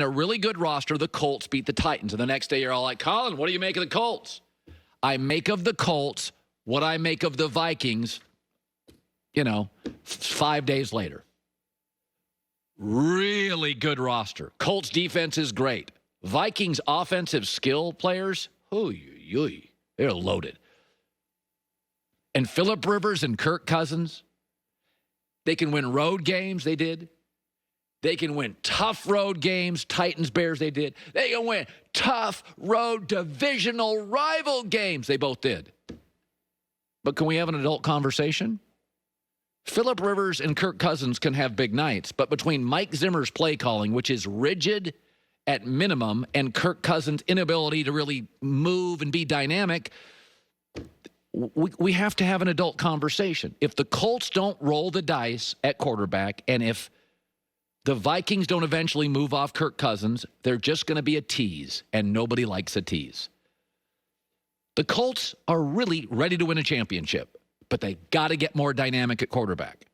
a really good roster, the Colts beat the Titans. And the next day, you're all like, Colin, what do you make of the Colts? I make of the Colts what I make of the Vikings, 5 days later. Really good roster. Colts defense is great. Vikings offensive skill players, they're loaded. And Phillip Rivers and Kirk Cousins, they can win road games, they did. They can win tough road games, Titans, Bears, they did. They can win tough road divisional rival games, they both did. But can we have an adult conversation? Phillip Rivers and Kirk Cousins can have big nights, but between Mike Zimmer's play calling, which is rigid at minimum, and Kirk Cousins' inability to really move and be dynamic, we have to have an adult conversation. If the Colts don't roll the dice at quarterback, and if the Vikings don't eventually move off Kirk Cousins, they're just going to be a tease, and nobody likes a tease. The Colts are really ready to win a championship, but they got to get more dynamic at quarterback.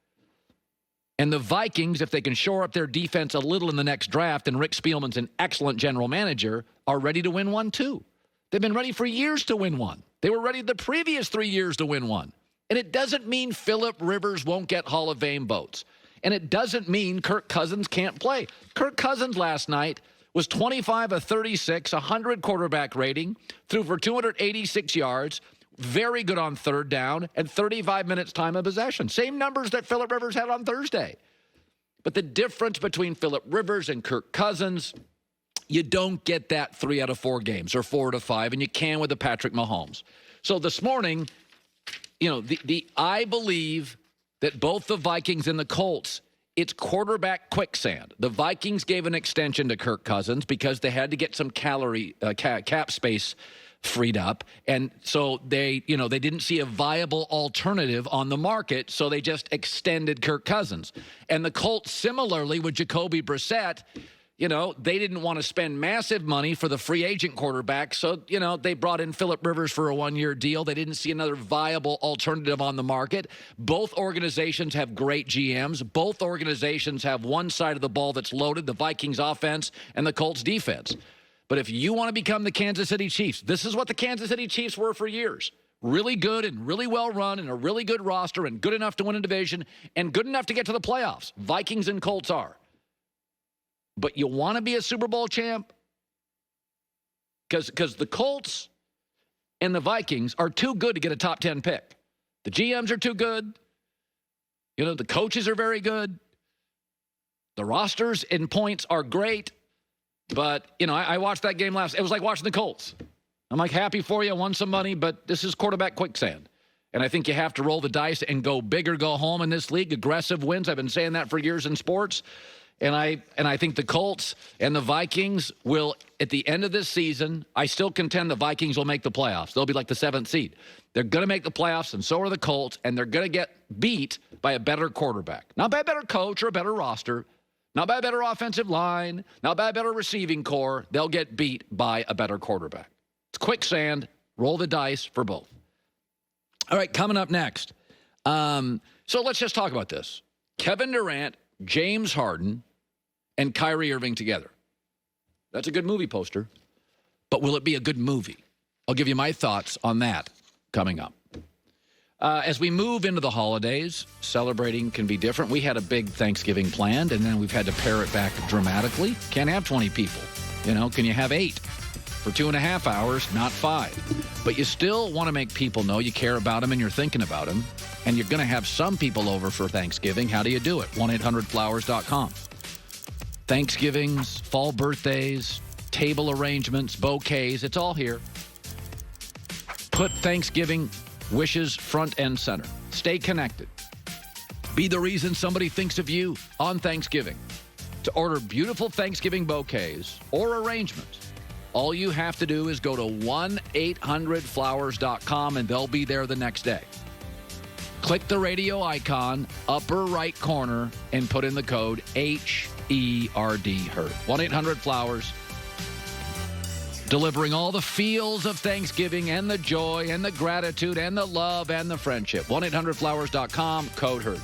And the Vikings, if they can shore up their defense a little in the next draft, and Rick Spielman's an excellent general manager, are ready to win one too. They've been ready for years to win one. They were ready the previous 3 years to win one. And it doesn't mean Phillip Rivers won't get Hall of Fame votes. And it doesn't mean Kirk Cousins can't play. Kirk Cousins last night was 25 of 36, 100 quarterback rating, threw for 286 yards, very good on third down, and 35 minutes time of possession. Same numbers that Phillip Rivers had on Thursday. But the difference between Phillip Rivers and Kirk Cousins, you don't get that 3 out of 4 games or 4 out of 5, and you can with the Patrick Mahomes. So this morning, I believe that both the Vikings and the Colts, it's quarterback quicksand. The Vikings gave an extension to Kirk Cousins because they had to get some cap space freed up. And so they didn't see a viable alternative on the market, so they just extended Kirk Cousins. And the Colts, similarly with Jacoby Brissett, they didn't want to spend massive money for the free agent quarterback, so, they brought in Phillip Rivers for a 1-year deal. They didn't see another viable alternative on the market. Both organizations have great GMs. Both organizations have one side of the ball that's loaded, the Vikings offense and the Colts defense. But if you want to become the Kansas City Chiefs, this is what the Kansas City Chiefs were for years. Really good and really well run and a really good roster and good enough to win a division and good enough to get to the playoffs. Vikings and Colts are. But you want to be a Super Bowl champ? Because the Colts and the Vikings are too good to get a top 10 pick. The GMs are too good. The coaches are very good. The rosters and points are great. But, I watched that game it was like watching the Colts. I'm like, happy for you, won some money, but this is quarterback quicksand. And I think you have to roll the dice and go big or go home in this league. Aggressive wins. I've been saying that for years in sports. And I think the Colts and the Vikings will, at the end of this season, I still contend the Vikings will make the playoffs. They'll be like the 7th seed. They're going to make the playoffs, and so are the Colts, and they're going to get beat by a better quarterback. Not by a better coach or a better roster. Not by a better offensive line. Not by a better receiving core. They'll get beat by a better quarterback. It's quicksand. Roll the dice for both. All right, coming up next. So let's just talk about this. Kevin Durant, James Harden, and Kyrie Irving together. That's a good movie poster. But will it be a good movie? I'll give you my thoughts on that coming up. As we move into the holidays, celebrating can be different. We had a big Thanksgiving planned, and then we've had to pare it back dramatically. Can't have 20 people. Can you have 8 for 2.5 hours, not 5? But you still want to make people know you care about them and you're thinking about them. And you're going to have some people over for Thanksgiving. How do you do it? 1-800-Flowers.com. Thanksgivings, fall birthdays, table arrangements, bouquets, it's all here. Put Thanksgiving wishes front and center. Stay connected. Be the reason somebody thinks of you on Thanksgiving. To order beautiful Thanksgiving bouquets or arrangements, all you have to do is go to 1-800-Flowers.com and they'll be there the next day. Click the radio icon, upper right corner, and put in the code HERD, HERD. 1-800-Flowers. Delivering all the feels of Thanksgiving and the joy and the gratitude and the love and the friendship. 1-800-Flowers.com, code HERD.